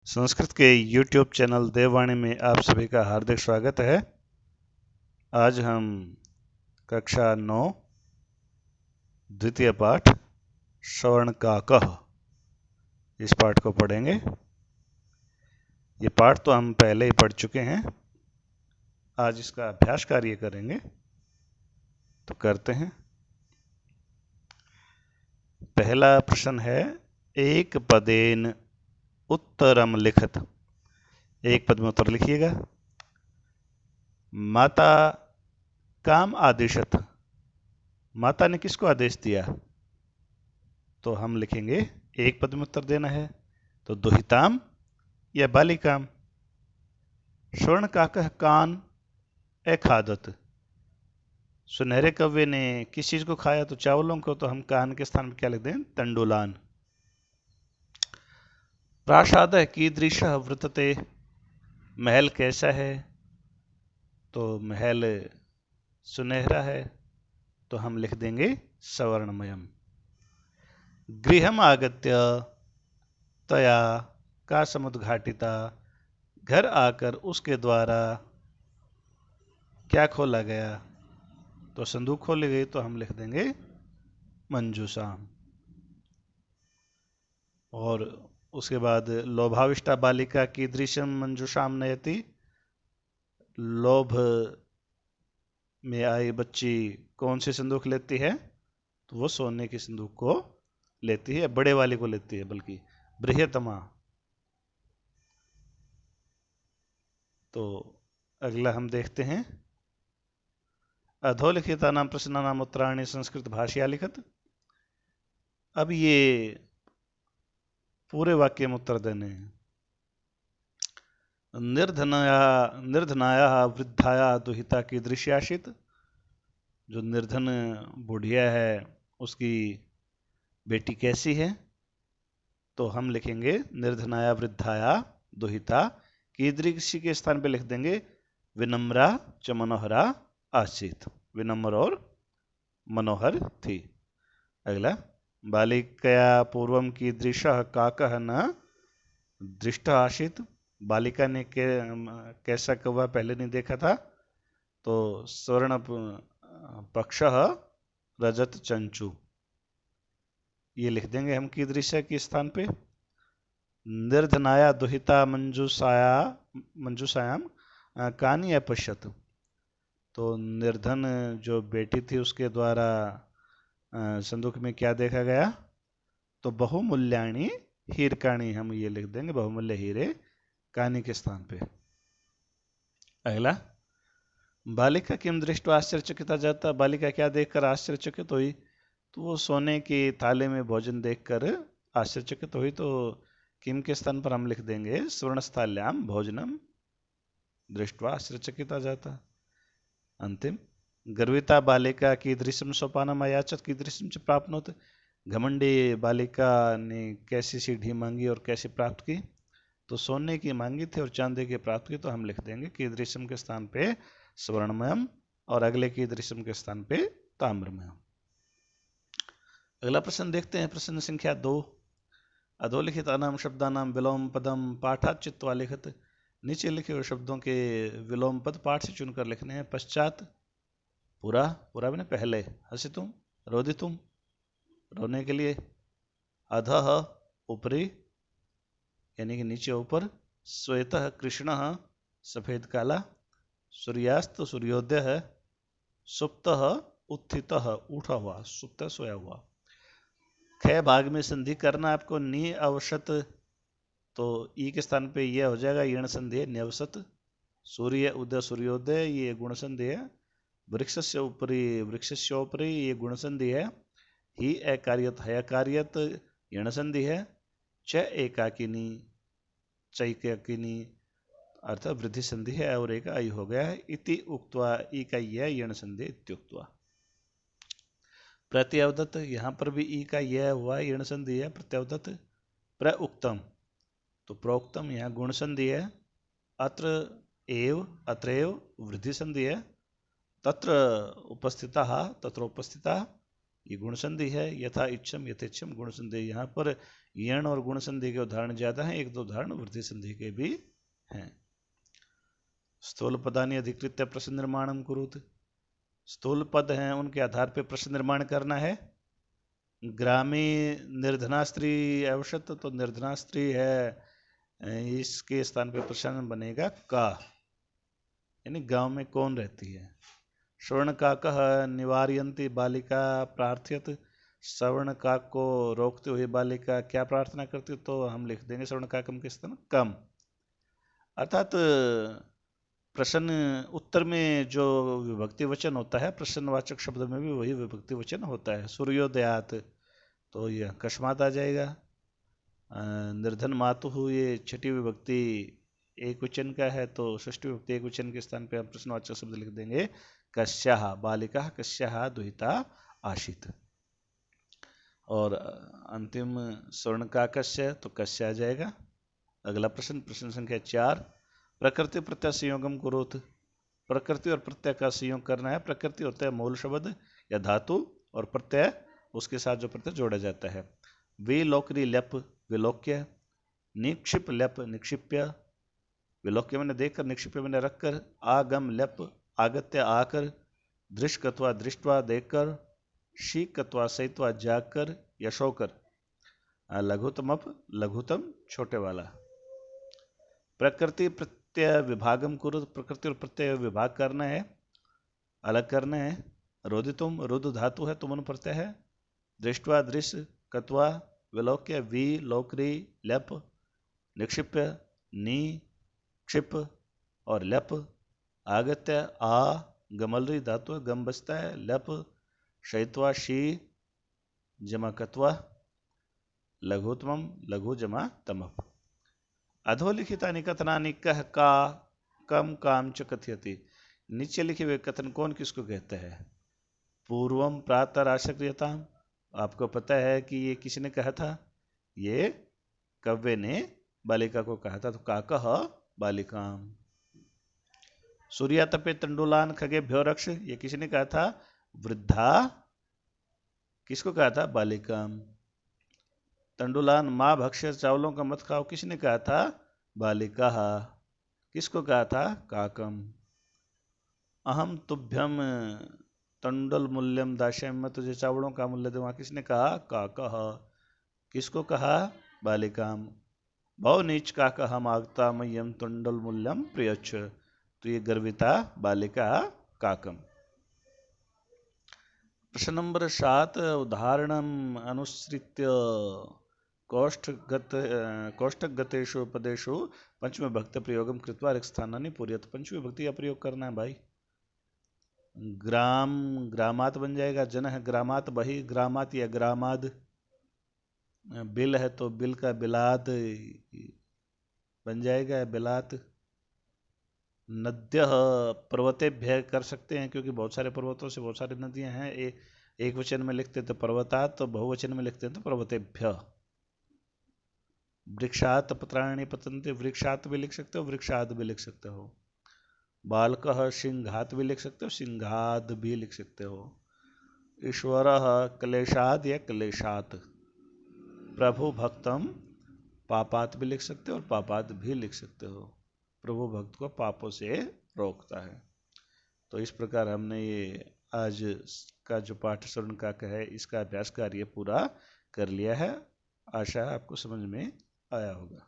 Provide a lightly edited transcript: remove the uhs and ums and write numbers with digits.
संस्कृत के YouTube channel देववाणी में आप सभी का हार्दिक स्वागत है। आज हम कक्षा 9 द्वितीय पाठ श्रवण का कह इस पाठ को पढ़ेंगे। ये पाठ तो हम पहले ही पढ़ चुके हैं। आज इसका अभ्यास कार्य करेंगे, तो करते हैं। पहला प्रश्न है, एक पदेन उत्तरम लिखत। एक पद में उत्तर लिखिएगा। माता काम आदेशत। माता ने किसको आदेश दिया? तो हम लिखेंगे एक पद में उत्तर देना है, तो दुहिताम या बालिकाम। स्वर्ण काकह कान एखादत। सुनहरे कव्वे ने किस चीज को खाया? तो चावलों को, तो हम कान के स्थान पर क्या लिख दें? तंडुलान। प्रासाद कीदृश वृतते। महल कैसा है? तो महल सुनहरा है, तो हम लिख देंगे सवर्णमयम। गृहम आगत्य तया का समुद्घाटिता। घर आकर उसके द्वारा क्या खोला गया? तो संदूक खोली गई, तो हम लिख देंगे मंजूषाम। और उसके बाद लोभाविष्टा बालिका की दृश्यम मंजूषाम नयति। लोभ में आई बच्ची कौन सी संदूक लेती है? तो वो सोने की संदूक को लेती है, बड़े वाली को लेती है, बल्कि बृहतमा। तो अगला हम देखते हैं, अधोलिखिता नाम प्रश्न नाम उत्तराणी संस्कृत भाषया लिखत। अब ये पूरे वाक्य में उत्तर देने हैं। निर्धनाया वृद्धाया दुहिता की दृश्याशित। जो निर्धन बुढ़िया है उसकी बेटी कैसी है? तो हम लिखेंगे निर्धनाया वृद्धाया दुहिता कीदृशी के स्थान पे लिख देंगे विनम्रा च मनोहरा आसीत। विनम्र और मनोहर थी। अगला, बालिकया पूर्वम कीदृशः काकः न दृष्ट आसीत। बालिका ने कैसा कौवा पहले नहीं देखा था? तो स्वर्ण पक्षः रजत चंचू, ये लिख देंगे हम कीदृश के स्थान पे। निर्धनाया दुहिता मंजूषायाम कानी अपश्यत। तो निर्धन जो बेटी थी उसके द्वारा संदूक में क्या देखा गया? तो बहुमूल्याणी हीरकाणी, हम ये लिख देंगे बहुमूल्य हीरे कानी के स्थान पे। अगला, बालिका किम दृष्टि आश्चर्यचकिता जाता। बालिका क्या देखकर आश्चर्यचकित हुई? तो वो सोने की थाली में भोजन देखकर आश्चर्यचकित हुई। तो किम के स्थान पर हम लिख देंगे स्वर्णस्थाल्याम भोजनम दृष्टवा आश्चर्यचकिता जाता। अंतिम, गर्विता बालिका की दृश्यम सोपानम अयाचत की दृश्यम च प्राप्नोत। घमंडी बालिका ने कैसी सीढ़ी मांगी और कैसे प्राप्त की? तो सोने की मांगी थी और चांदी की प्राप्त की, तो हम लिख देंगे कि दृश्यम के स्थान पे स्वर्णमयम और अगले की दृश्यम के स्थान पे ताम्रमयम। अगला प्रश्न देखते हैं, प्रश्न संख्या 2। अधोलिखित अनाम शब्दानाम विलोम पदम पाठात चित्वा लिखत। नीचे लिखे हुए शब्दों के विलोम पद पाठ से चुनकर लिखने हैं। पश्चात, पूरा, पूरा मैंने पहले, हसितुम रोदितुम रोने के लिए, अधः ऊपरी यानी कि नीचे ऊपर, श्वेतः कृष्णः सफेद काला, सूर्यास्त सूर्योदय है, सुप्तः उत्थितः उठा हुआ, सुप्त सोया हुआ। ख भाग में संधि करना आपको, नी अवसत, तो ई के स्थान पे यह हो जाएगा यण संधि है, न्यवसत। सूर्य उदय सूर्योदय, ये गुण संधि है। वृक्षस्य ऊपरी वृक्षस्योपरि, ये गुण संधि है। ही अकार्यत है अकार्यत, यण संधि है। च एकाकिनी, चैकाकिनी अर्थात वृद्धि संधि है और एक आई हो गया है। इति उक्त्वा, ई का यह यण संधि इत्युक्त्वा। प्रत्यवदत, यहां पर भी ई का यह हुआ यण संधि है, प्रत्यवदत। प्रउक्तम, तो प्रोक्तम यहाँ गुण संधि है। अत्र एव, अत्रैव वृद्धि संधि है। तत्र उपस्थिता, तत्र उपस्थिता ये गुण संधि है। यथा इच्छम यथेच्छम गुण संधि। यहाँ पर यण और गुण संधि के उदाहरण ज्यादा हैं, एक दो उदाहरण वृद्धि संधि के भी हैं। स्थूल पदानि अधिकृत्य प्रश्न निर्माणम कुरुत। स्थूल पद हैं, उनके आधार पर प्रश्न निर्माण करना है। ग्रामी निर्धना स्त्री आवश्यक, तो निर्धना स्त्री है, इसके स्थान पर प्रश्न बनेगा का, यानी गांव में कौन रहती है। श्रवण काकः निवारयन्ति बालिका प्रार्थयत। श्रवण काक को रोकते हुए बालिका क्या प्रार्थना करती, तो हम लिख देंगे श्रवण काकम के स्थान कम। अर्थात प्रश्न उत्तर में जो विभक्ति वचन होता है, प्रश्नवाचक शब्द में भी वही विभक्ति वचन होता है। सूर्योदयात, तो ये अकस्मात आ जाएगा। निर्धन मातु, ये छठी विभक्ति एक वचन का है, तो षष्ठी विभक्ति एक वचन के स्थान पे हम प्रश्नवाचक शब्द लिख देंगे कस्याः, बालिका कस्याः दुहिता आशित। और अंतिम स्वर्णकाकस्य, तो कस्य आ जाएगा। अगला प्रश्न, प्रश्न संख्या 4, प्रकृति प्रत्यय संयोगम कुरुत। प्रकृति और प्रत्यय का संयोग करना है। प्रकृति होता है मूल शब्द या धातु, और प्रत्यय उसके साथ जो प्रत्यय जोड़ा जाता है। विलोकरी लप विलोक्य, निक्षिप लप निक्षिप्य, विलोक्य मैंने देखकर, निक्षिप्य मैंने रखकर, आगम लप आगत्य आकर, दृश्कत्वा दृष्टवा देखकर, शीकत्वा सहित्वा जाकर यशोकर, लघुतम अप लघुतम छोटे वाला। प्रकृति प्रत्यय विभागम कुरु, प्रकृति और प्रत्यय विभाग करना है, अलग करना है। रोदितुम रुद धातु है, तुमन प्रत्यय है। दृष्टवा दृश्य, कत्वा विलोक्य, वी लोकरी लप, निक्षिप्य नी क्षिप और लप, आगत्य आ गमलरी धातु, गम बचता है, लप शैत्वा शी जमा कत्वा, लघुतमम लघु जमा तमप। अधोलिखितानि कथनानि कह का कम काम च कथयति। नीचे लिखे हुए कथन कौन किसको कहते हैं। पूर्वम प्रातराशक्रियता, आपको पता है कि ये किसने कहा था, ये कव्य ने बालिका को कहा था, तो काकः बालिकाम। सूर्या तपे तंडुलान खगेभ्यो रक्ष, ये किसने कहा था, वृद्धा किसको कहा था, बालिकाम। तंडुलान माँ भक्ष्य, चावलों का मत खाओ, किसने कहा था, बालिका, किसको कहा था, काकम। अहम तुभ्यम तंडुल मूल्यम दास्यामि, मैं तुझे चावलों का मूल्य दूंगा, किसने कहा, काकः, किसको कहा, बालिकाम। भव नीच काकः मागता मह्यम तंडुल मूल्यम प्रियच्छ, तो ये गर्विता बालिका काकम। प्रश्न नंबर 7, उदाहरणम अनुसृत्य कोष्ठगतेषु पदेषु पंचमी भक्त प्रयोगम कृत्वा रिक्तस्थानानि पूरयत। पंचमी भक्ति का प्रयोग करना है भाई। ग्राम ग्रामात बन जाएगा, जन है ग्रामात बही, ग्रामात या ग्रामाद। बिल है तो बिल का बिलाद बन जाएगा, बिलात। नद्य पर्वतेभ्य कर सकते हैं, क्योंकि बहुत सारे पर्वतों से बहुत सारी नदियां हैं। एक वचन में लिखते तो पर्वतात, तो बहुवचन में लिखते हैं तो पर्वतेभ्य। वृक्षात पत्राणि पतन्ति, वृक्षात भी लिख सकते हो, वृक्षाद भी लिख सकते हो। बालकः सिंहात भी लिख सकते हो, सिंहाद भी लिख सकते हो। ईश्वरः क्लेशाद या क्लेशात। प्रभु भक्तम पापात भी लिख सकते हो और पापात भी लिख सकते हो। प्रभु भक्त को पापों से रोकता है। तो इस प्रकार हमने ये आज का जो पाठ श्रवण का है, इसका अभ्यास कार्य पूरा कर लिया है। आशा है आपको समझ में आया होगा।